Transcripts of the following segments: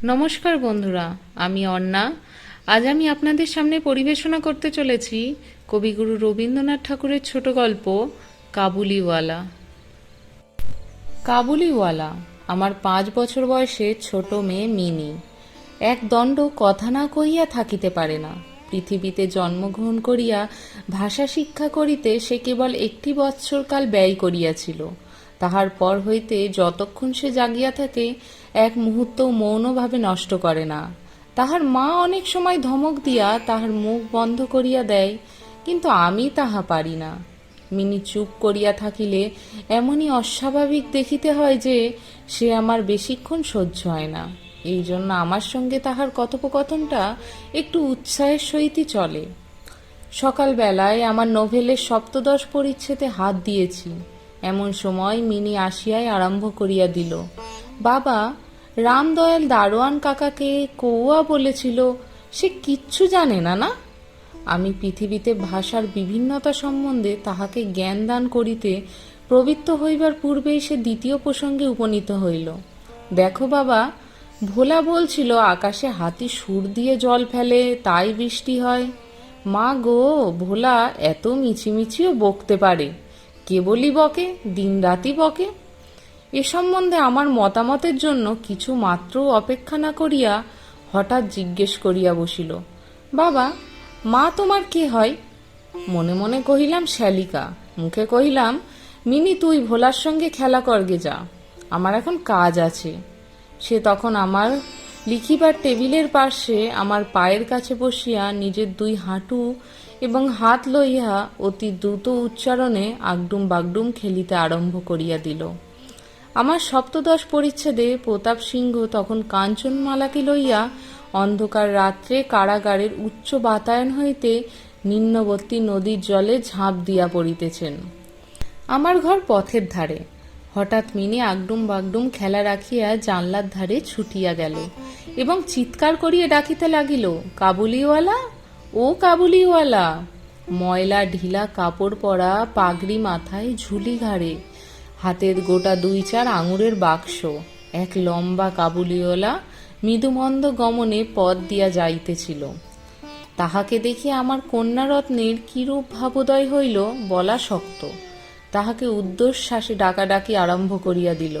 নমস্কার বন্ধুরা, আমি অর্ণা। আজ আমি আপনাদের সামনে পরিবেশনা করতে চলেছি কবিগুরু রবীন্দ্রনাথ ঠাকুরের ছোট গল্প কাবুলিওয়ালা। কাবুলিওয়ালা আমার 5 বছর বয়সে ছোট মেয়ে মিনি। এক দণ্ড কথা না কহিয়া থাকিতে পারে না। পৃথিবীতে জন্মগ্রহণ করিয়া ভাষা শিক্ষা করিতে সে কেবল 1 বৎসর কাল ব্যয় করিয়াছিল। তাহার পর হইতে যতক্ষণ সে জাগিয়া থাকে এক মুহূর্ত মৌনভাবে নষ্ট করে না। তাহার মা অনেক সময় ধমক দিয়া তাহার মুখ বন্ধ করিয়া দেয়, কিন্তু আমি তাহা পারি না। মিনি চুপ করিয়া থাকিলে এমনই অস্বাভাবিক দেখিতে হয় যে সে আমার বেশিক্ষণ সহ্য হয় না। এই জন্য আমার সঙ্গে তাহার কথোপকথনটা একটু উৎসাহের সহিতই চলে। সকালবেলায় আমার নোভেলের সপ্তদশ পরিচ্ছেদে হাত দিয়েছি, এমন সময় মিনি আসিয়াই আরম্ভ করিয়া দিল, বাবা, রামদয়াল দারোয়ান কাকাকে কৌয়া বলেছিল, সে কিচ্ছু জানে না না। আমি পৃথিবীতে ভাষার বিভিন্নতা সম্বন্ধে তাহাকে জ্ঞান দান করিতে প্রবৃত্ত হইবার পূর্বেই সে দ্বিতীয় প্রসঙ্গে উপনীত হইল। দেখো বাবা, ভোলা বলছিল আকাশে হাতি সুর দিয়ে জল ফেলে, তাই বৃষ্টি হয়। মা গো, ভোলা এত মিছিমিছিও বকতে পারে, কেবলই বকে, দিনরাতই বকে। এ সম্বন্ধে আমার মতামতের জন্য কিছু মাত্র অপেক্ষা না করিয়া হঠাৎ জিজ্ঞেস করিয়া বসিল, বাবা, মা তোমার কে হয়? মনে মনে কহিলাম শ্যালিকা, মুখে কহিলাম, মিনি তুই ভোলার সঙ্গে খেলা করগে যা, আমার এখন কাজ আছে। সে তখন আমার লিখিবার টেবিলের পাশে আমার পায়ের কাছে বসিয়া নিজের 2 হাঁটু এবং হাত লইয়া অতি দ্রুত উচ্চারণে আগডুম বাগডুম খেলিতে আরম্ভ করিয়া দিল। আমার সপ্তদশ পরিচ্ছেদে প্রতাপ সিংহ তখন কাঞ্চনমালাকে লইয়া অন্ধকার রাত্রে কারাগারের উচ্চ বাতায়ন হইতে নিম্নবর্তী নদীর জলে ঝাঁপ দিয়া পড়িতেছেন। আমার ঘর পথের ধারে। হঠাৎ মিনি আগডুম বাগডুম খেলা রাখিয়া জানলার ধারে ছুটিয়া গেল এবং চিৎকার করিয়া ডাকিতে লাগিল, কাবুলিওয়ালা, ও কাবুলিওয়ালা। ময়লা ঢিলা কাপড় পরা, পাগড়ি মাথায়, ঝুলি ঘাড়ে, হাতের গোটা 2-4 আঙুরের বাক্স, এক লম্বা কাবুলিওয়ালা মৃদুমন্দ গমনে পথ দিয়া যাইতেছিল। তাহাকে দেখিয়া আমার কন্যারত্নের কিরূপ ভাবোদয় হইল বলা শক্ত। তাহাকে ঊর্ধ্বশ্বাসে ডাকাডাকি আরম্ভ করিয়া দিল।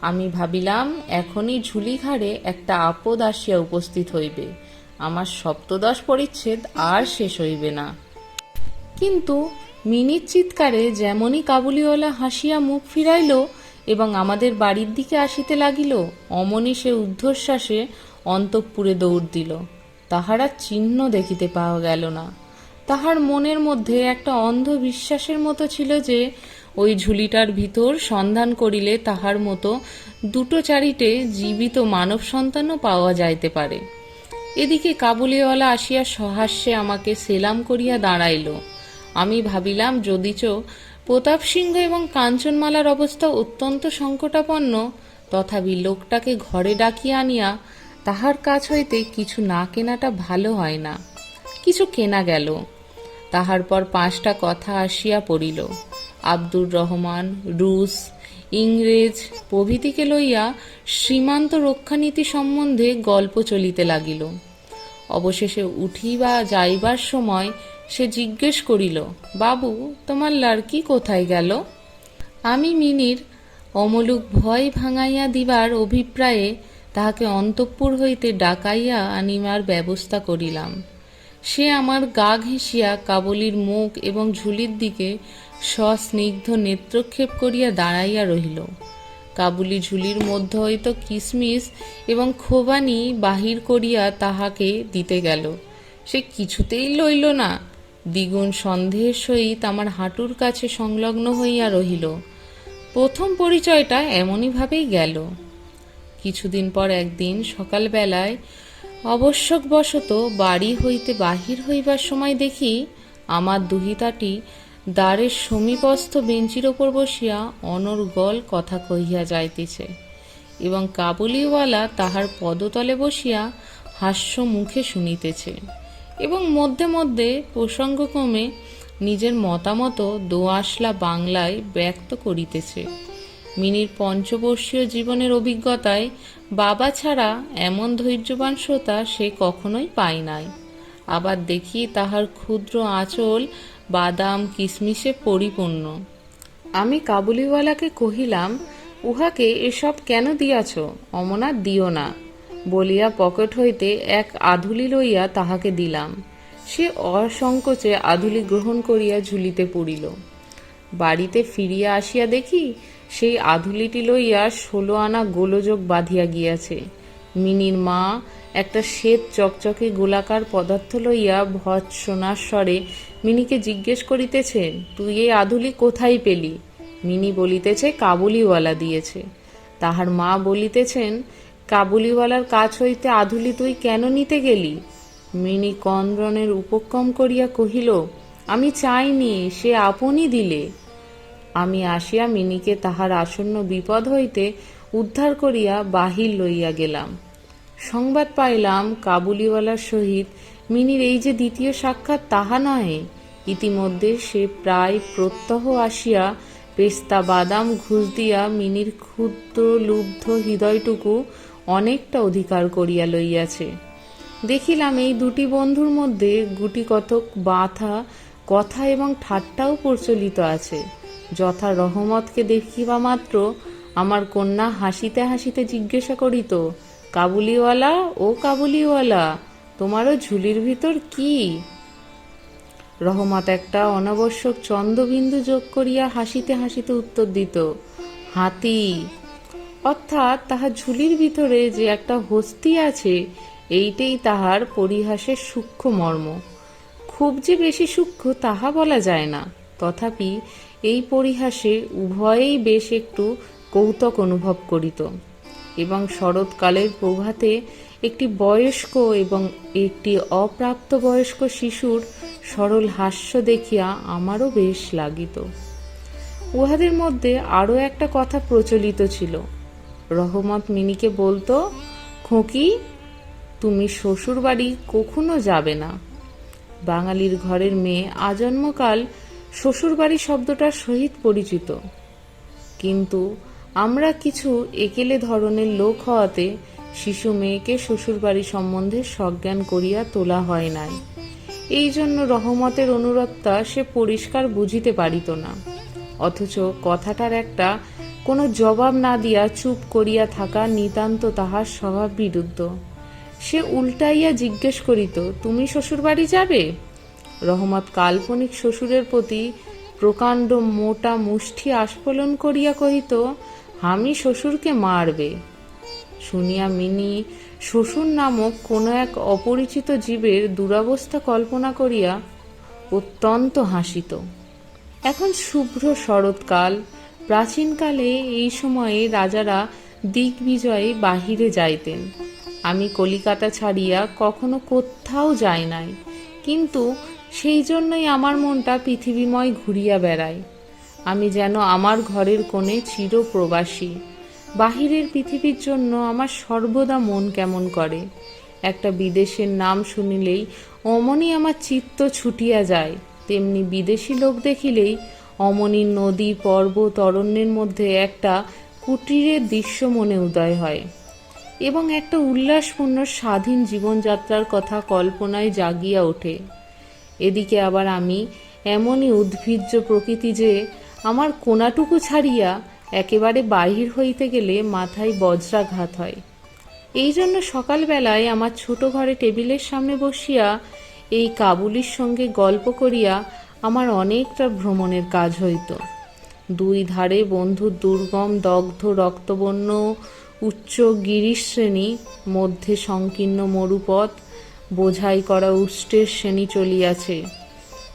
আমি ভাবিলাম এখনই ঝুলি ঘাড়ে একটা আপদ আসিয়া উপস্থিত হইবে, আমার সপ্তদশ পরিচ্ছেদ আর শেষ হইবে না। কিন্তু মিনির চিৎকারে যেমনই কাবুলিওয়ালা হাসিয়া মুখ ফিরাইল এবং আমাদের বাড়ির দিকে আসিতে লাগিল, অমনি সে ঊর্ধ্বশ্বাসে অন্তঃপুরে দৌড় দিল। তাহারা চিহ্ন দেখিতে পাওয়া গেল না। তাহার মনের মধ্যে একটা অন্ধ বিশ্বাসের মতো ছিল যে ওই ঝুলিটার ভিতর সন্ধান করিলে তাহার মতো 2-4টে জীবিত মানব সন্তানও পাওয়া যাইতে পারে। এদিকে কাবুলিওয়ালা আসিয়া সহাস্যে আমাকে সেলাম করিয়া দাঁড়াইল। আমি ভাবিলাম যদিচ প্রতাপ সিংহ এবং কাঞ্চনমালার অবস্থা অত্যন্ত সংকটাপন্ন, তথাপি লোকটাকে ঘরে ডাকিয়া আনিয়া তাহার কাছ হইতে কিছু না কেনাটা ভালো হয় না। কিছু কেনা গেল। তাহার পর 5টা কথা আসিয়া পড়িল। আব্দুর রহমান, রুশ, ইংরেজ প্রভৃতিকে লইয়া সীমান্ত রক্ষানীতি সম্বন্ধে গল্প চলিতে লাগিল। অবশেষে উঠিবা যাইবার সময় সে জিজ্ঞেস করিল, বাবু, তোমার লাড়কি কোথায় গেল? আমি মিনির অমলুক ভয় ভাঙাইয়া দিবার অভিপ্রায়ে তাহাকে অন্তঃপুর হইতে ডাকাইয়া আনিবার ব্যবস্থা করিলাম। সে আমার গা ঘেঁষিয়া কাবুলির মুখ এবং ঝুলির দিকে সস্নিগ্ধ নেত্রক্ষেপ করিয়া দাঁড়াইয়া রহিল। কাবুলি ঝুলির মধ্য হইতে কিশমিশ এবং খোবানি বাহির করিয়া তাহাকে দিতে গেল। সে কিছুতেই লইল না। দ্বিগুণ সন্দেহের সহিত আমার হাঁটুর কাছে সংলগ্ন হইয়া রহিল। প্রথম পরিচয়টা এমনইভাবেই গেল। কিছুদিন পর একদিন সকালবেলায় অবশ্যকবশত বাড়ি হইতে বাহির হইবার সময় দেখি আমার দুহিতাটি দ্বারের সমীপস্থ বেঞ্চির ওপর বসিয়া অনর্গল কথা কহিয়া যাইতেছে এবং কাবুলিওয়ালা তাহার পদতলে বসিয়া হাস্য মুখে শুনিতেছে এবং মধ্যে মধ্যে প্রসঙ্গক্রমে নিজের মতামত দোআঁশলা বাংলায় ব্যক্ত করিতেছে। মিনির পঞ্চবর্ষীয় জীবনের অভিজ্ঞতায় বাবা ছাড়া এমন ধৈর্যবান শ্রোতা সে কখনোই পায় নাই। আবার দেখি তাহার ক্ষুদ্র আঁচল বাদাম কিশমিশে পরিপূর্ণ। আমি কাবুলিওয়ালাকে কহিলাম, উহাকে এসব কেন দিয়াছ? অমনা দিও না বলিয়া পকেট হইতে এক আধুলি লইয়া তাহাকে দিলাম। সে অসংকোচে আধুলি গ্রহণ করিয়া ঝুলিতে পড়িল। বাড়িতে ফিরিয়া আসিয়া দেখি সেই আধুলিটি লইয়া 16 আনা গোলযোগ বাঁধিয়া গিয়াছে। মিনির মা একটা শ্বেত চকচকে গোলাকার পদার্থ লইয়া ভৎসনার স্বরে মিনিকে জিজ্ঞেস করিতেছেন, তুই এই আধুলি কোথায় পেলি? মিনি বলিতেছে, কাবুলিওয়ালা দিয়েছে। তাহার মা বলিতেছেন, কাবুলিওয়ালার কাছ হইতে আধুলি তুই কেন নিতে গেলি? মিনি কন্দ্রনের উপক্রম করিয়া কহিল, আমি চাইনি, সে আপনি দিলে। আমি আসিয়া মিনিকে তাহার আসন্ন বিপদ হইতে উদ্ধার করিয়া বাহির লইয়া গেলাম। সংবাদ পাইলাম কাবুলিওয়ালার সহিত মিনির এই যে দ্বিতীয় সাক্ষাৎ তাহা নহে। ইতিমধ্যে সে প্রায় প্রত্যহ আসিয়া পেস্তা বাদাম ঘুষ দিয়া মিনির ক্ষুদ্র লুব্ধ হৃদয়টুকু অনেকটা অধিকার করিয়া লইয়াছে। দেখিলাম এই দুটি বন্ধুর মধ্যে গুটি কতক বাঁধা কথা এবং ঠাট্টাও প্রচলিত আছে। যথা রহমতকে দেখিবা মাত্র আমার কন্যা হাসিতে হাসিতে জিজ্ঞাসা করিত, কাবুলিওয়ালা, ও কাবুলিওয়ালা, তোমারও ঝুলির ভিতর কি? রহমত একটা অনাবশ্যক চন্দ্রবিন্দু যোগ করিয়া হাসিতে হাসিতে উত্তর দিত, হাতি। অর্থাৎ তাহার ঝুলির ভিতরে যে একটা হস্তি আছে, এইটাই তাহার পরিহাসের সূক্ষ্ম মর্ম। খুব যে বেশি সূক্ষ্ম তাহা বলা যায় না, তথাপি এই পরিহাসে উভয়েই বেশ একটু কৌতুক অনুভব করিত। এবং শরৎকালের প্রভাতে একটি বয়স্ক এবং একটি অপ্রাপ্তবয়স্ক শিশুর সরল হাস্য দেখিয়া আমারও বেশ লাগিত। উহাদের মধ্যে আরও একটা কথা প্রচলিত ছিল। রহমত মিনিকে বলতো, খোঁকি, তুমি শ্বশুর বাড়ি কখনো যাবে না। বাঙালির ঘরের মেয়ে আজন্মকাল শ্বশুরবাড়ি শব্দটার সহিত পরিচিত, কিন্তু আমরা কিছু একেলে ধরনের লোক হওয়াতে শিশু মেয়েকে শ্বশুরবাড়ি সম্বন্ধে সজ্ঞান করিয়া তোলা হয় নাই। এই জন্য রহমতের অনুরক্তা সে পরিষ্কার বুঝিতে পারিত না, অথচ কথাটার একটা কোনো জবাব না দিয়া চুপ করিয়া থাকা নিতান্ত তাহার স্বভাব বিরুদ্ধ। সে উল্টাইয়া জিজ্ঞেস করিত, তুমি শ্বশুরবাড়ি যাবে? রহমত কাল্পনিক শ্বশুরের প্রতি প্রকাণ্ড মোটা মুষ্টি আস্ফলন করিয়া কহিত, আমি শ্বশুরকে মারবে। শুনিয়া মিনি শ্বশুর নামক কোনো এক অপরিচিত জীবের দুরবস্থা কল্পনা করিয়া অত্যন্ত হাসিত। এখন শুভ্র শরৎকাল। প্রাচীনকালে এই সময়ে রাজারা দিগ্বিজয়ে বাহিরে যাইতেন। আমি কলিকাতা ছাড়িয়া কখনো কোথাও যাই নাই, কিন্তু সেই জন্যই আমার মনটা পৃথিবীময় ঘুরিয়া বেড়ায়। আমি যেন আমার ঘরের কোণে চিরপ্রবাসী। বাহিরের পৃথিবীর জন্য আমার সর্বদা মন কেমন করে। একটা বিদেশের নাম শুনিলেই অমনি আমার চিত্ত ছুটিয়া যায়, তেমনি বিদেশি লোক দেখিলেই অমনি নদী পর্বত অরণ্যের মধ্যে একটা কুটিরের দৃশ্য মনে উদয় হয় এবং একটা উল্লাসপূর্ণ স্বাধীন জীবনযাত্রার কথা কল্পনায় জাগিয়া ওঠে। এদিকে আবার আমি এমনই উদ্ভিজ্জ প্রকৃতি যে আমার কোনাটুকু ছাড়িয়া একেবারে বাহির হইতে গেলে মাথায় বজ্রাঘাত হয়। এই জন্য সকালবেলায় আমার ছোট ঘরে টেবিলের সামনে বসিয়া এই কাবুলির সঙ্গে গল্প করিয়া আমার অনেকটা ভ্রমণের কাজ হইত। দুই ধারে বন্ধুর দুর্গম দগ্ধ রক্তবর্ণ উচ্চ গিরিশ্রেণী, মধ্যে সংকীর্ণ মরুপথ, বোঝাই করা উষ্ট্রের শ্রেণী চলিয়াছে।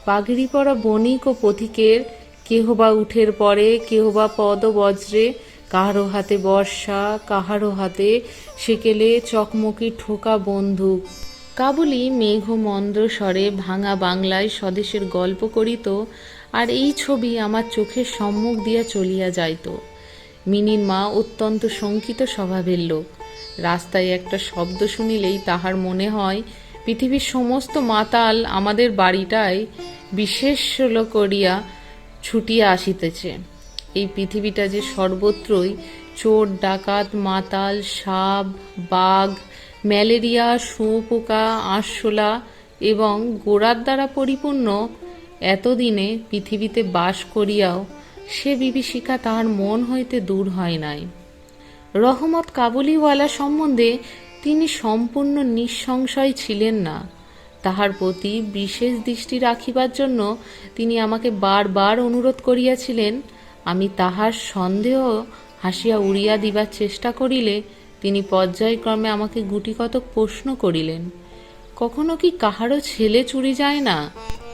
পাগড়ি পরা বণিক ও পথিকের কেহ বা উঠের পরে, কেহ বা পদবজ্রে, কাহারো হাতে বর্ষা, কাহারো হাতে সেকেলে চকমকি ঠোকা বন্দুক। কাবুলি মেঘমন্দ্র স্বরে ভাঙা বাংলায় স্বদেশের গল্প করিত, আর এই ছবি আমার চোখের সম্মুখ দিয়া চলিয়া যাইত। মিনির মা অত্যন্ত শঙ্কিত স্বভাবের লোক। রাস্তায় একটা শব্দ শুনিলেই তাহার মনে হয় পৃথিবীর সমস্ত মাতাল আমাদের বাড়িটায় বিশেষ করিয়া ছুটিয়া আসিতেছে। এই পৃথিবীটা যে সর্বত্রই চোর ডাকাত মাতাল সাপ বাঘ ম্যালেরিয়া শুঁয়োপোকা আরশোলা এবং গোড়ার দ্বারা পরিপূর্ণ, এতদিনে পৃথিবীতে বাস করিয়াও সে বিভীষিকা তাহার মন হইতে দূর হয় নাই। রহমত কাবুলিওয়ালা সম্বন্ধে তিনি সম্পূর্ণ নিঃসংশয় ছিলেন না। তাহার প্রতি বিশেষ দৃষ্টি রাখিবার জন্য তিনি আমাকে বারবার অনুরোধ করিয়াছিলেন। আমি তাহার সন্দেহ হাসিয়া উড়িয়া দিবার চেষ্টা করিলে তিনি পর্যায়ক্রমে আমাকে গুটিকতক প্রশ্ন করিলেন। কখনো কি কাহারও ছেলে চুরি যায় না?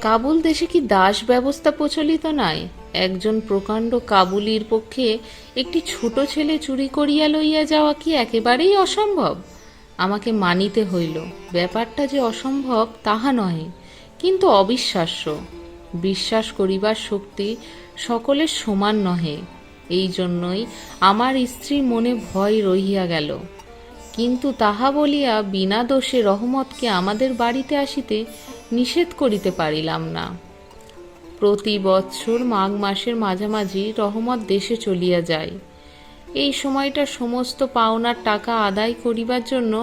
কাবুল দেশে কি দাস ব্যবস্থা প্রচলিত নাই? একজন প্রকাণ্ড কাবুলির পক্ষে একটি ছোট ছেলে চুরি করিয়া লইয়া যাওয়া কি একেবারেই অসম্ভব? আমাকে মানিতে হইল ব্যাপারটা যে অসম্ভব তাহা নহে, কিন্তু অবিশ্বাস্য। বিশ্বাস করিবার শক্তি সকলের সমান নহে। এই জন্যই আমার স্ত্রীর মনে ভয় রহিয়া গেল। কিন্তু তাহা বলিয়া বিনা দোষে রহমতকে আমাদের বাড়িতে আসিতে নিষেধ করিতে পারিলাম না। প্রতি বৎসর মাঘ মাসের মাঝামাঝি রহমত দেশে চলিয়া যায়। এই সময়টা সমস্ত পাওনার টাকা আদায় করিবার জন্য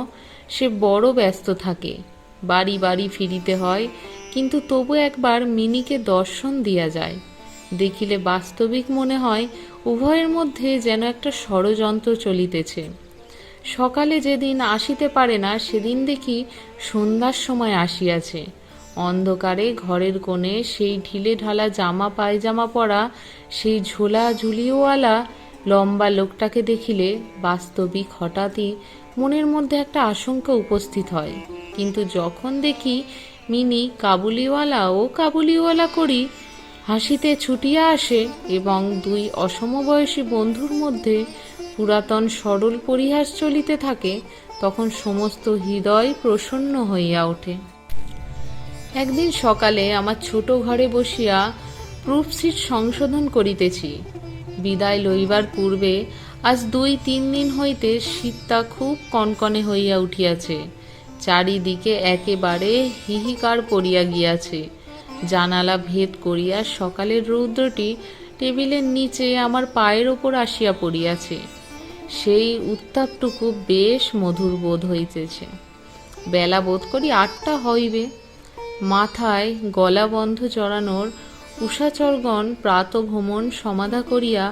সে বড় ব্যস্ত থাকে। বাড়ি বাড়ি ফিরিতে হয়, কিন্তু তবু একবার মিনিকে দর্শন দিয়া যায়। দেখিলে বাস্তবিক মনে হয় উভয়ের মধ্যে যেন একটা ষড়যন্ত্র চলিতেছে। সকালে যেদিন আসিতে পারে না সেদিন দেখি সন্ধ্যার সময় আসিয়াছে। অন্ধকারে ঘরের কোণে সেই ঢিলে ঢালা জামা পায়জামা পরা সেই ঝোলা ঝুলিওয়ালা লম্বা লোকটাকে দেখিলে বাস্তবিক হঠাৎই মনের মধ্যে একটা আশঙ্কা উপস্থিত হয়। কিন্তু যখন দেখি মিনি কাবুলিওয়ালা করি হাসিতে ছুটিয়া আসে এবং দুই অসমবয়সী বন্ধুর মধ্যে পুরাতন সরল পরিহাস চলিতে থাকে, তখন সমস্ত হৃদয় প্রসন্ন হইয়া ওঠে। একদিন সকালে আমার ছোট ঘরে বসিয়া প্রুফশিট সংশোধন করিতেছি। বিদায় লইবার পূর্বে আজ 2-3 দিন হইতে শীতটা খুব কনকনে হইয়া উঠিয়াছে। চারিদিকে একেবারে হিহিকার পড়িয়া গিয়াছে। জানালা ভেদ করিয়া সকালের রৌদ্রটি টেবিলের নিচে আমার পায়ের ওপর আসিয়া পড়িয়াছে। সেই উত্তাপটুকু বেশ মধুর বোধ হইতেছে। বেলা বোধ করি 8টা হইবে। মাথায় গলাবন্ধ জড়ানোর উষাচরগণ প্রাতভ্রমণ সমাধা করিয়া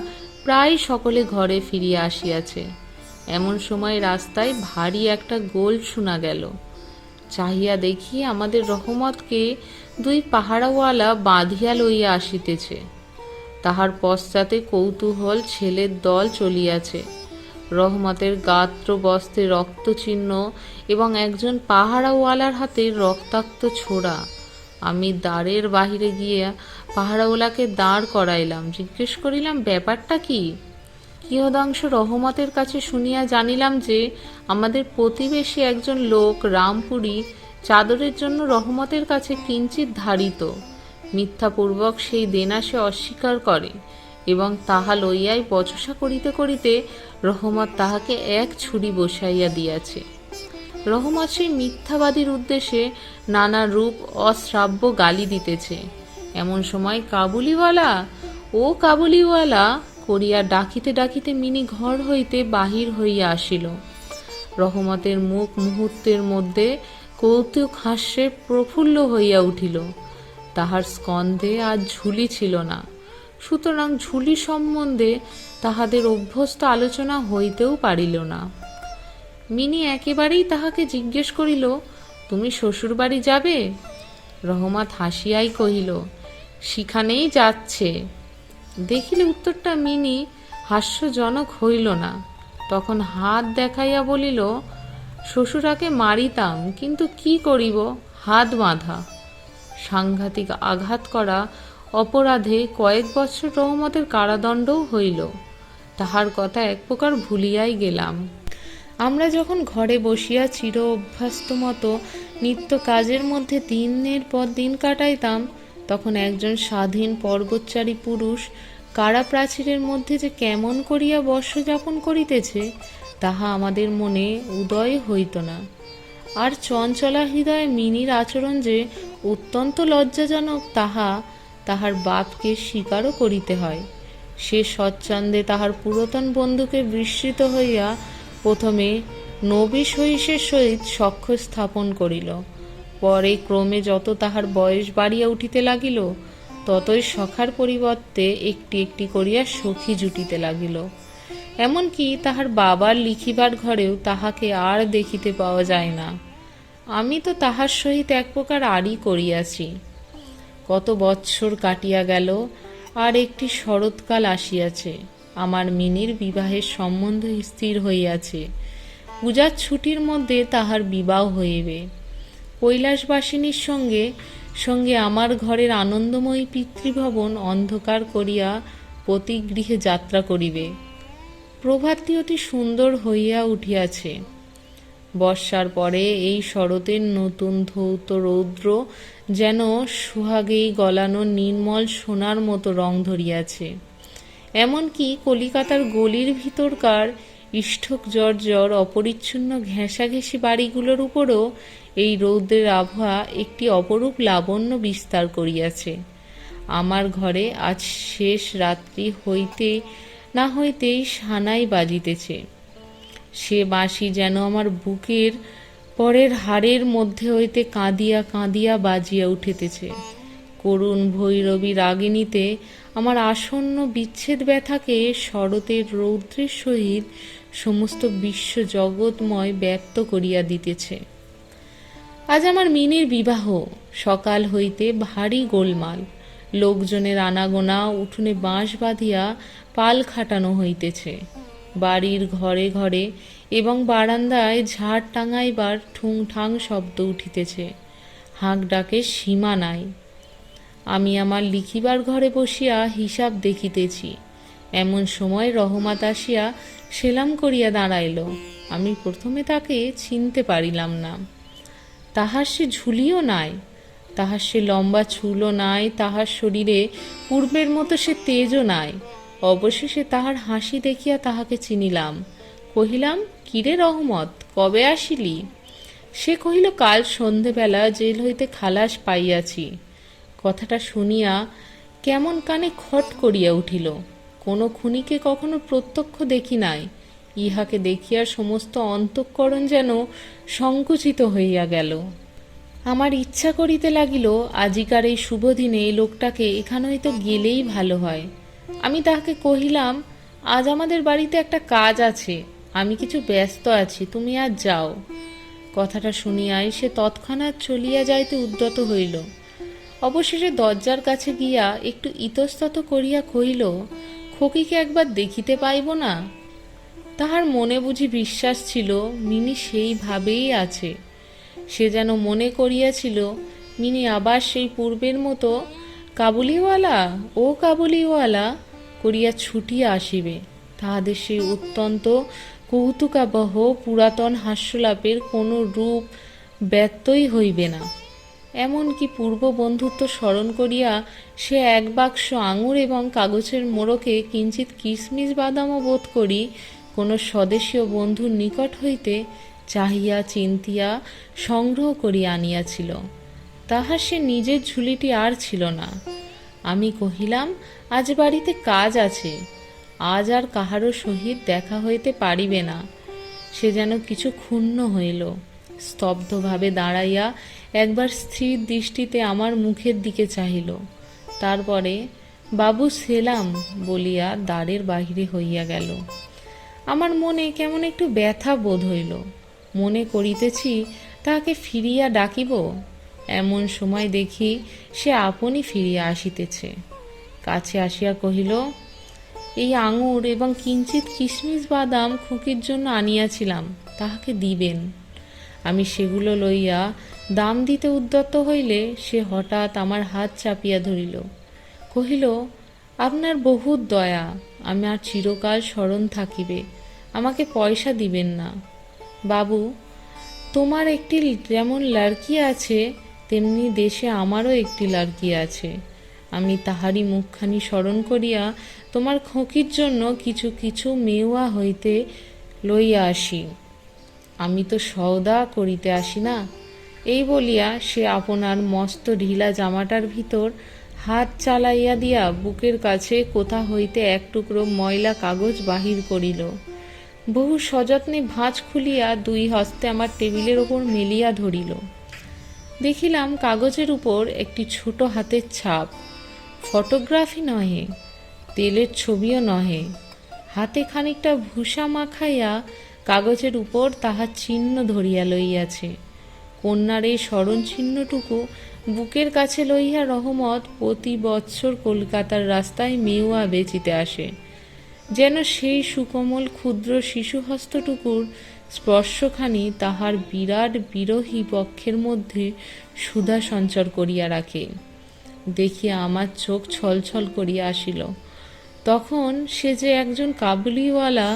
প্রায় সকলে ঘরে ফিরিয়া আসিয়াছে। এমন সময় রাস্তায় ভারী একটা গোল শোনা গেল। চাহিয়া দেখি আমাদের রহমতকে 2 পাহারাওয়ালা বাঁধিয়া লইয়া আসিতেছে। তাহার পশ্চাতে কৌতূহল ছেলের দল চলিয়াছে। রহমতের গাত্র বস্ত্রে রক্তচিহ্ন এবং একজন পাহারাওয়ালার হাতে রক্তাক্ত ছোড়া। আমি দ্বারের বাহিরে গিয়া পাহারাওয়ালাকে দাঁড় করাইলাম। জিজ্ঞেস করিলাম, ব্যাপারটা কি? কিয়দাংশ রহমতের কাছে শুনিয়া জানিলাম যে আমাদের প্রতিবেশী একজন লোক রামপুরী চাদরের জন্য রহমতের কাছে কিঞ্চিৎ ধারিত। মিথ্যাপূর্বক সেই দেনা সে অস্বীকার করে এবং তাহা লইয়াই বচসা করিতে করিতে রহমত তাহাকে এক ছুরি বসাইয়া দিয়াছে। রহমত সেই মিথ্যাবাদীর উদ্দেশ্যে নানা রূপ অশ্রাব্য গালি দিতেছে। এমন সময় কাবুলিওয়ালা করিয়া ডাকিতে ডাকিতে মিনি ঘর হইতে বাহির হইয়া আসিল। রহমতের মুখ মুহূর্তের মধ্যে কৌতুক হাস্যে প্রফুল্ল হইয়া উঠিল। তাহার স্কন্ধে আজ ঝুলি ছিল না, সুতরাং ঝুলি সম্বন্ধে তাহাদের অভ্যস্ত আলোচনা হইতেও পারিল না। মিনি একেবারেই তাহাকে জিজ্ঞেস করিল, তুমি শ্বশুরবাড়ি যাবে? রহমত হাসিয়াই কহিল, সেখানেই যাচ্ছে। দেখিলে উত্তরটা মিনি হাস্যজনক হইল না। তখন হাত দেখাইয়া বলিল, শ্বশুরাকে মারিতাম, কিন্তু কি করিব, হাত বাঁধা। সাংঘাতিক আঘাত করা অপরাধে কয়েক বৎসর রহমতের কারাদণ্ডও হইল। তাহার কথা এক প্রকার ভুলিয়াই গেলাম। আমরা যখন ঘরে বসিয়া চির অভ্যস্ত মতো নিত্য কাজের মধ্যে দিনের পর দিন কাটাইতাম, তখন একজন স্বাধীন পর্বতচারী পুরুষ কারা প্রাচীরের মধ্যে যে কেমন করিয়া বর্ষ যাপন করিতেছে তাহা আমাদের মনে উদয় হইত না। আর চঞ্চলা হৃদয়ে মিনির আচরণ যে অত্যন্ত লজ্জাজনক তাহা তাহার বাপকে স্বীকারও করিতে হয়। সে সচ্ছন্দে তাহার পুরাতন বন্ধুকে বিস্মৃত হইয়া প্রথমে নবী সহিসের সহিত সখ্য স্থাপন করিল। পরে ক্রমে যত তাহার বয়স বাড়িয়া উঠিতে লাগিল, ততই সখার পরিবর্তে একটি একটি করিয়া সখী জুটিতে লাগিল। এমনকি তাহার বাবার লিখিবার ঘরেও তাহাকে আর দেখিতে পাওয়া যায় না। আমি তো তাহার সহিত এক প্রকার আড়ি করিয়াছি। কত বৎসর কাটিয়া গেল, আর একটি শরৎকাল আসিয়াছে। আমার মিনির বিবাহের সম্বন্ধ স্থির হইয়াছে। পূজার ছুটির মধ্যে তাহার বিবাহ হইবে। কৈলাসবাসিনীর সঙ্গে সঙ্গে আমার ঘরের আনন্দময়ী পিতৃভবন অন্ধকার করিয়া পতিগৃহে যাত্রা করিবে। প্রভাতটি অতি সুন্দর হইয়া উঠিয়াছে। বর্ষার পরে এই শরতের নতুন ধৌত রৌদ্র যেন সোহাগেই গলানো নির্মল সোনার মতো রং ধরিয়াছে। এমনকি কলিকাতার গলির ভিতরকার ইষ্ঠক জর্জর অপরিচ্ছন্ন ঘেঁষাঘেঁষি বাড়িগুলোর উপরও এই রৌদ্রের আভা একটি অপরূপ লাবণ্য বিস্তার করিয়াছে। আমার ঘরে আজ শেষ রাত্রি হইতে না হইতেই সানাই বাজিতেছে। সে বাঁশি যেন আমার বুকের পরের হাড়ের মধ্যে হইতে কাঁদিয়া কাঁদিয়া বাজিয়া উঠিতেছে। করুণ ভৈরবী রাগিণীতে আমার আসন্ন বিচ্ছেদ ব্যথাকে শরতের রৌদ্রের সহিত সমস্ত বিশ্ব জগৎময় ব্যক্ত করিয়া দিতেছে। আজ আমার মিনির বিবাহ। সকাল হইতে ভারী গোলমাল। লোকজনের আনাগোনা, উঠোনে বাঁশ বাঁধিয়া পাল খাটানো হইতেছে। বাড়ির ঘরে ঘরে এবং বারান্দায় ঝাড় টাঙাইবার ঠুংঠাং শব্দ উঠিতেছে। হাঁক ডাকের সীমা নাই। আমি আমার লিখিবার ঘরে বসিয়া হিসাব দেখিতেছি। এমন সময় রহমত আসিয়া সেলাম করিয়া দাঁড়াইল। আমি প্রথমে তাকে চিনতে পারিলাম না। তাহার সে ঝুলিও নাই, তাহার সে লম্বা চুলও নাই, তাহার শরীরে পূর্বের মতো সে তেজও নাই। অবশেষে তাহার হাসি দেখিয়া তাহাকে চিনিলাম। কহিলাম, কিরে রহমত, কবে আসিলি? সে কহিল, কাল সন্ধেবেলা জেল হইতে খালাস পাইয়াছি। কথাটা শুনিয়া কেমন কানে খট করিয়া উঠিল। কোনো খুনিকে কখনো প্রত্যক্ষ দেখি নাই। ইহাকে দেখিয়া সমস্ত অন্তঃকরণ যেন সংকুচিত হইয়া গেল। আমার ইচ্ছা করিতে লাগিল, আজিকার এই শুভ দিনে এই লোকটাকে এখান হইতে গেলেই ভালো হয়। আমি তাহাকে কহিলাম, আজ আমাদের বাড়িতে একটা কাজ আছে, আমি কিছু ব্যস্ত আছি, তুমি আজ যাও। কথাটা শুনিয়াই সে তৎক্ষণাৎ চলিয়া যাইতে উদ্যত হইল। অবশেষে দরজার কাছে গিয়া একটু ইতস্তত করিয়া কহিল, খোকিকে একবার দেখিতে পাইব না? তাহার মনে বুঝি বিশ্বাস ছিল মিনি সেইভাবেই আছে। সে যেন মনে করিয়াছিল মিনি আবার সেই পূর্বের মতো কাবুলিওয়ালা ও কাবুলিওয়ালা করিয়া ছুটিয়া আসিবে। তাহাদের সেই অত্যন্ত কৌতুকাবহ পুরাতন হাস্যলাপের কোনো রূপ ব্যত্যয় হইবে না। এমনকি পূর্ব বন্ধুত্ব স্মরণ করিয়া সে এক বাক্স আঙুর এবং কাগজের মোড়কে কিঞ্চিত কিশমিশ বাদামও বোধ করি কোনো স্বদেশীয় বন্ধুর নিকট হইতে চাহিয়া চিন্তিয়া সংগ্রহ করিয়া আনিয়াছিল। তাহার সে নিজের ঝুলিটি আর ছিল না। আমি কহিলাম, আজ বাড়িতে কাজ আছে, আজ আর কাহারও সহিত দেখা হইতে পারিবে না। সে যেন কিছু ক্ষুণ্ণ হইল। স্তব্ধভাবে দাঁড়াইয়া একবার স্থির দৃষ্টিতে আমার মুখের দিকে চাহিল। তারপরে বাবু সেলাম বলিয়া দ্বারের বাহিরে হইয়া গেল। আমার মনে কেমন একটু ব্যথা বোধ হইল। মনে করিতেছি তাহাকে ফিরিয়া ডাকিব, এমন সময় দেখি সে আপনি ফিরিয়া আসিতেছে। কাছে আসিয়া কহিল, এই আঙুর এবং কিঞ্চিত কিশমিশ বাদাম খুকির জন্য আনিয়াছিলাম, তাহাকে দিবেন। আমি সেগুলো লইয়া দাম দিতে উদ্যত হইলে সে হঠাৎ আমার হাত চাপিয়া ধরিল। কহিল, আপনার বহুত দয়া, আমার চিরকাল স্মরণ থাকিবে, আমাকে পয়সা দিবেন না। বাবু, তোমার একটি যেমন লড়কি আছে, তেমনি দেশে আমারও একটি লড়কি আছে। আমি তাহারই মুখখানি স্মরণ করিয়া তোমার খোকির জন্য কিছু কিছু মেওয়া হইতে লইয়া আসি। আমি তো সওদা করিতে আসি না। এই বলিয়া সে আপনার মস্ত ঢিলা জামাটার ভিতর হাত চালাইয়া দিয়া বুকের কাছে কোথা হইতে এক টুকরো ময়লা কাগজ বাহির করিল। বহু সযত্নে ভাঁজ খুলিয়া দুই হস্তে আমার টেবিলের ওপর মেলিয়া ধরিল। দেখিলাম কাগজের উপর একটি ছোট হাতের ছাপ। ফটোগ্রাফি নহে, তেলের ছবিও নহে। হাতে খানিকটা ভূষা মাখাইয়া কাগজের উপর তাহার চিহ্ন ধরিয়া লইয়াছে। কন্যার এই স্মরণ চিহ্নটুকু বুকের কাছে লইয়া রহমত প্রতি বৎসর কলকাতার রাস্তায় মেওয়া বেচিতে আসে, যেন সেই সুকোমল ক্ষুদ্র শিশুহস্তটুকুর স্পর্শখানি তাহার বিরাট বিরহী বক্ষের মধ্যে সুধা সঞ্চর করিয়া রাখে। দেখিয়া আমার চোখ ছলছল করিয়া আসিল। তখন সে যে একজন কাবুলিওয়ালা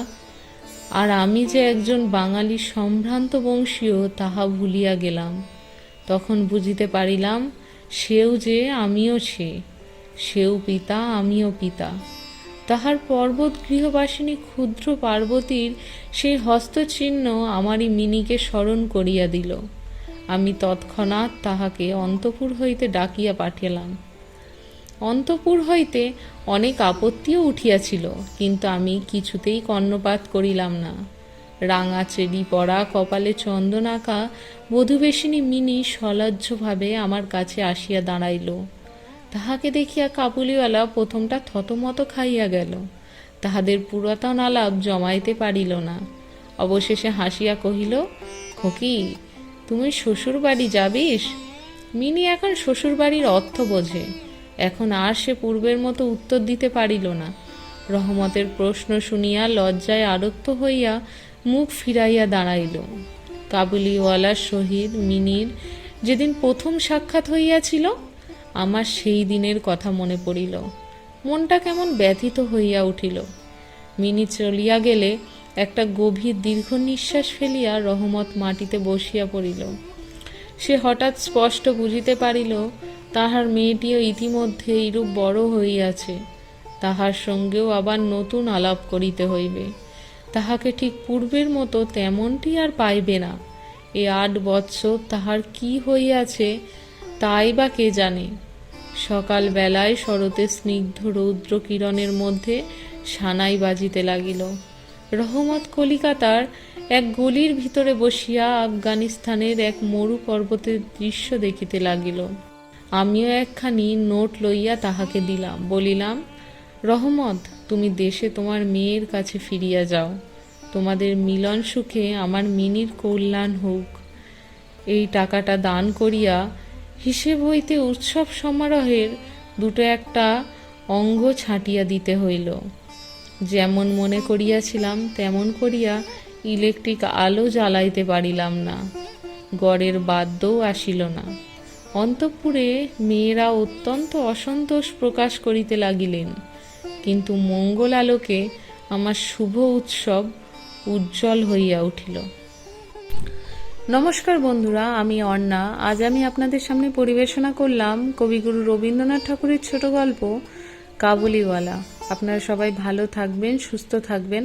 আর আমি যে একজন বাঙালি সম্ভ্রান্ত বংশীয় তাহা ভুলিয়া গেলাম। তখন বুঝিতে পারিলাম সেও যে আমিও সেও পিতা আমিও পিতা। তাহার পর্বত গৃহবাসিনী ক্ষুদ্র পার্বতীর সেই হস্তচিহ্ন আমারই মিনিকে স্মরণ করিয়া দিল। আমি তৎক্ষণাৎ তাহাকে অন্তঃপুর হইতে ডাকিয়া পাঠালাম। অন্তঃপুর হইতে অনেক আপত্তিও উঠিয়াছিল, কিন্তু আমি কিছুতেই কর্ণপাত করিলাম না। রাঙা চেরি পরা, কপালে চন্দন আঁকা বধূবেশিনী মিনি সলজ্জভাবে আমার কাছে আসিয়া দাঁড়াইল। তাহাকে দেখিয়া কাবুলিওয়ালা প্রথমটা থতমত খাইয়া গেল। তাহাদের পুরাতন আলাপ জমাইতে পারিল না। অবশেষে হাসিয়া কহিল, খোকি, তুমি শ্বশুর বাড়ি যাবিস? মিনি এখন শ্বশুর বাড়ির অর্থ বোঝে। এখন আর সে পূর্বের মতো উত্তর দিতে পারিল না। রহমতের প্রশ্ন শুনিয়া লজ্জায় আরক্ত হইয়া মুখ ফিরাইয়া দাঁড়াইল। কাবুলিওয়ালার সহিত মিনির যেদিন প্রথম সাক্ষাৎ হইয়াছিল, আমার সেই দিনের কথা মনে পড়িল। মনটা কেমন ব্যথিত হইয়া উঠিল। মিনি চলিয়া গেলে একটা গভীর দীর্ঘ নিঃশ্বাস ফেলিয়া রহমত মাটিতে বসিয়া পড়িল। সে হঠাৎ স্পষ্ট বুঝিতে পারিল তাহার মেয়েটিও ইতিমধ্যে এইরূপ বড় হইয়াছে। তাহার সঙ্গেও আবার নতুন আলাপ করিতে হইবে। তাহাকে ঠিক পূর্বের মতো তেমনটি আর পাইবে না। এ 8 বৎসর তাহার কি হইয়াছে তাই বা কে জানে। সকাল বেলায় শরতের স্নিগ্ধ রৌদ্র কিরণের মধ্যে সানাই বাজিতে লাগিল। রহমত কলিকাতার এক গলির ভিতরে বসিয়া আফগানিস্তানের এক মরু পর্বতের দৃশ্য দেখিতে লাগিল। আমিও একখানি নোট লইয়া তাহাকে দিলাম। বলিলাম, রহমত, তুমি দেশে তোমার মেয়ের কাছে ফিরিয়া যাও। তোমাদের মিলন সুখে আমার মিনির কল্যাণ হোক। এই টাকাটা দান করিয়া হিসেব হইতে উৎসব সমারোহের 2-1টা অঙ্গ ছাঁটিয়া দিতে হইল। যেমন মনে করিয়াছিলাম তেমন করিয়া ইলেকট্রিক আলো জ্বালাইতে পারিলাম না। গড়ের বাদ্যও আসিল না। অন্তঃপুরে মেয়েরা অত্যন্ত অসন্তোষ প্রকাশ করিতে লাগিলেন, কিন্তু মঙ্গল আলোকে আমার শুভ উৎসব উজ্জ্বল হইয়া উঠিল। নমস্কার বন্ধুরা, আমি অর্ণা। আজ আমি আপনাদের সামনে পরিবেশনা করলাম কবিগুরু রবীন্দ্রনাথ ঠাকুরের ছোট গল্প কাবুলিওয়ালা। আপনারা সবাই ভালো থাকবেন, সুস্থ থাকবেন।